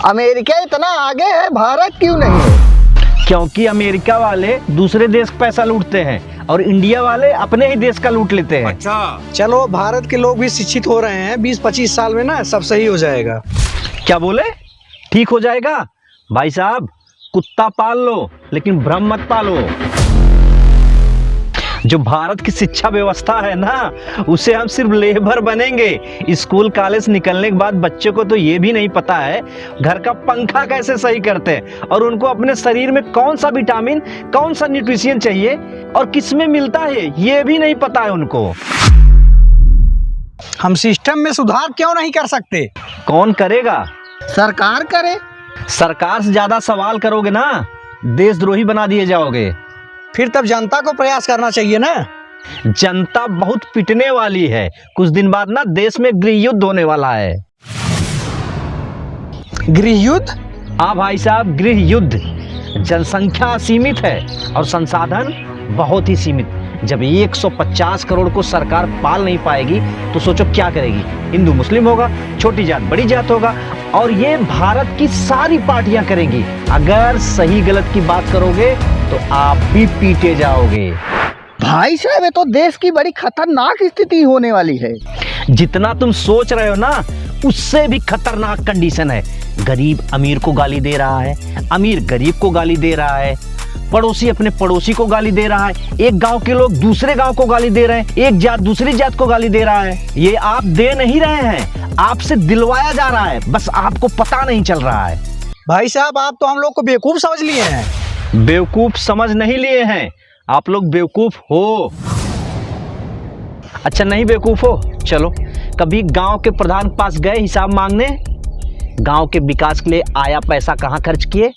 America इतना आगे है, भारत क्यों नहीं है? क्योंकि अमेरिका वाले दूसरे देश का पैसा लूटते हैं और इंडिया वाले अपने ही देश का लूट लेते हैं। अच्छा चलो, भारत के लोग भी शिक्षित हो रहे हैं, 20-25 साल में ना सब सही हो जाएगा। क्या बोले? ठीक हो जाएगा? भाई साहब, कुत्ता पाल लो लेकिन भ्रम मत पालो। जो भारत की शिक्षा व्यवस्था है ना, उसे हम सिर्फ लेबर बनेंगे। स्कूल कॉलेज निकलने के बाद बच्चों को तो ये भी नहीं पता है घर का पंखा कैसे सही करते हैं और उनको अपने शरीर में कौन सा विटामिन, कौन सा न्यूट्रिशन चाहिए और किस में मिलता है, ये भी नहीं पता है उनको। हम सिस्टम में सुधार क्यों नहीं कर सकते? कौन करेगा? सरकार करे। सरकार से ज्यादा सवाल करोगे ना, देशद्रोही बना दिए जाओगे। फिर तब जनता को प्रयास करना चाहिए ना। जनता बहुत पिटने वाली है। कुछ दिन बाद ना देश में गृह युद्ध होने वाला है। गृह युद्ध? हाँ भाई साहब, गृह युद्ध। जनसंख्या असीमित है और संसाधन बहुत ही सीमित। जब 150 करोड़ को सरकार पाल नहीं पाएगी तो सोचो क्या करेगी। हिंदू मुस्लिम होगा, छोटी जात बड़ी जात होगा और ये भारत की सारी पार्टियां करेंगी। अगर सही गलत की बात करोगे तो आप भी पीटे जाओगे। भाई साहब, ये तो देश की बड़ी खतरनाक स्थिति होने वाली है। जितना तुम सोच रहे हो ना, उससे भी खतरनाक कंडीशन है। गरीब अमीर को गाली दे रहा है, अमीर गरीब को गाली दे रहा है, पड़ोसी अपने पड़ोसी को गाली दे रहा है, एक गांव के लोग दूसरे गांव को गाली दे रहे हैं, एक जात दूसरी जात को गाली दे रहा है। ये आप दे नहीं रहे हैं, आपसे दिलवाया जा रहा है, बस आपको पता नहीं चल रहा है। भाई साहब, आप तो हम लोग को बेवकूफ समझ लिए हैं। बेवकूफ समझ नहीं लिए हैं, आप लोग बेवकूफ हो। अच्छा, नहीं बेवकूफ हो? चलो कभी गांव के प्रधान के पास गए हिसाब मांगने? गांव के विकास के लिए आया पैसा कहां खर्च किए?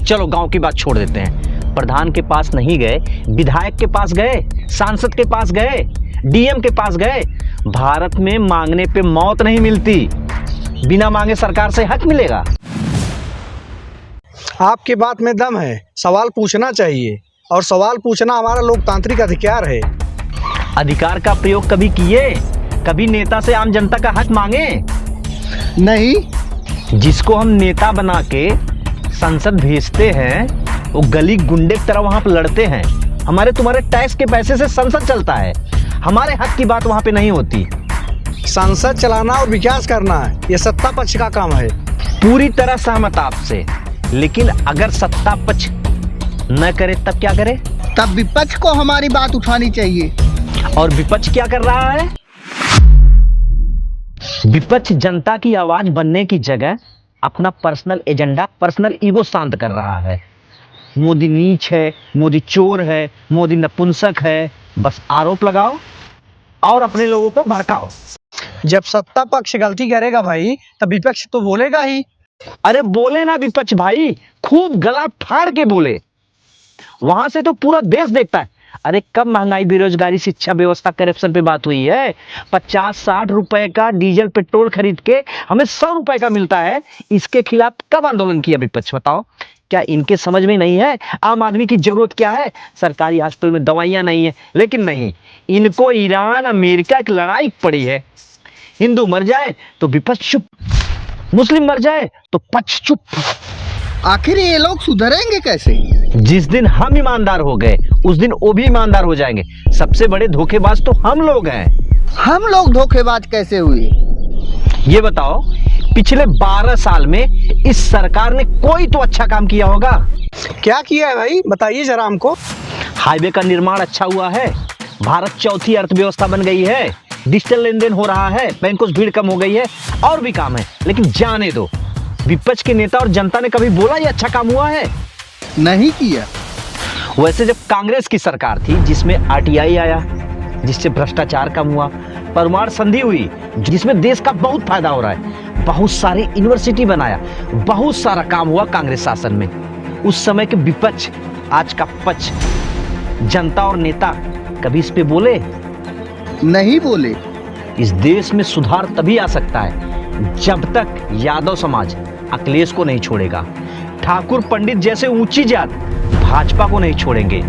चलो गांव की बात छोड़ देते हैं। प्रधान के पास नहीं गए, विधायक के पास गए, सांसद के पास गए, डीएम के पास गए। भारत में मांगने पे मौत नहीं मिलती, बिना मांगे सरकार से हक मिलेगा। आपकी बात में दम है। सवाल पूछना चाहिए और सवाल पूछना हमारा लोकतांत्रिक अधिकार है। अधिकार का प्रयोग कभी किए? कभी नेता से आम जनता का हक मांगे? नहीं। जिसको हम नेता बना के संसद भेजते हैं वो गली गुंडे की तरह वहां पर लड़ते हैं। हमारे तुम्हारे टैक्स के पैसे से संसद चलता है, हमारे हक की बात वहां पे नहीं होती। संसद चलाना और विकास करना ये सत्ता पक्ष का काम है। पूरी तरह सहमत आपसे, लेकिन अगर सत्ता पक्ष न करे तब क्या करे? तब विपक्ष को हमारी बात उठानी चाहिए। और विपक्ष क्या कर रहा है? विपक्ष जनता की आवाज बनने की जगह अपना पर्सनल एजेंडा, पर्सनल ईगो शांत कर रहा है। मोदी नीच है, मोदी चोर है, मोदी नपुंसक है, बस आरोप लगाओ और अपने लोगों को भड़काओ। जब सत्ता पक्ष गलती करेगा भाई, तब विपक्ष तो बोलेगा ही। अरे बोले ना विपक्ष भाई, खूब गला फाड़ के बोले। वहां से तो पूरा देश देखता है। अरे कब महंगाई, बेरोजगारी, शिक्षा व्यवस्था, करप्शन पे बात हुई है? 50-60 रुपए का डीजल पेट्रोल खरीद के हमें 100 रुपए का मिलता है। इसके खिलाफ कब आंदोलन किया विपक्ष? बताओ, क्या इनके समझ में नहीं है आम आदमी की जरूरत क्या है? सरकारी हॉस्पिटल में दवाइयां नहीं है, लेकिन नहीं, इनको ईरान अमेरिका की लड़ाई पड़ी है। हिंदू मर जाए तो विपक्ष चुप, मुस्लिम मर जाए तो पक्ष चुप। आखिर ये लोग सुधरेंगे कैसे? जिस दिन हम ईमानदार हो गए उस दिन वो भी ईमानदार हो जाएंगे। सबसे बड़े धोखेबाज तो हम लोग हैं। हम लोग धोखेबाज कैसे हुए? ये बताओ, पिछले 12 साल में इस सरकार ने कोई तो अच्छा काम किया होगा। क्या किया है भाई, बताइए जरा हमको। हाईवे का निर्माण अच्छा हुआ है, भारत चौथी अर्थव्यवस्था बन गई है, डिजिटल लेन देन हो रहा है, बैंकों से भीड़ कम हो गई है, और भी काम है। लेकिन जाने दो, विपक्ष के नेता और जनता ने कभी बोला ये अच्छा काम हुआ है? नहीं किया। वैसे जब कांग्रेस की सरकार थी जिसमें आरटीआई आया, जिससे भ्रष्टाचार कम हुआ, परमाणु संधि हुई जिसमें देश का बहुत फायदा हो रहा है, बहुत सारी यूनिवर्सिटी बनाया, बहुत सारा काम हुआ कांग्रेस शासन में। उस समय के विपक्ष, आज का पक्ष, जनता और नेता कभी इस पे बोले? नहीं बोले। इस देश में सुधार तभी आ सकता है जब तक यादव समाज अखिलेश को नहीं छोड़ेगा, ठाकुर पंडित जैसे ऊंची जात भाजपा को नहीं छोड़ेंगे,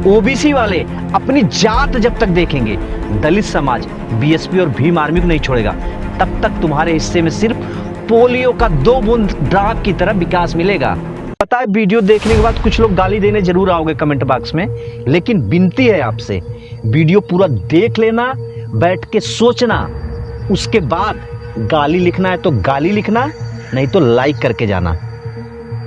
ओबीसी वाले अपनी जात जब तक देखेंगे, दलित समाज बीएसपी और भीम आर्मी को नहीं छोड़ेगा, तब तक तुम्हारे हिस्से में सिर्फ पोलियो का 2 बूंद ड्रॉप की तरह विकास मिलेगा। पता है वीडियो देखने के बाद कुछ लोग गाली देने जरूर आओगे कमेंट बॉक्स में, लेकिन विनती है आपसे, वीडियो पूरा देख लेना, बैठ के सोचना, उसके बाद गाली लिखना है तो गाली लिखना, नहीं तो लाइक करके जाना।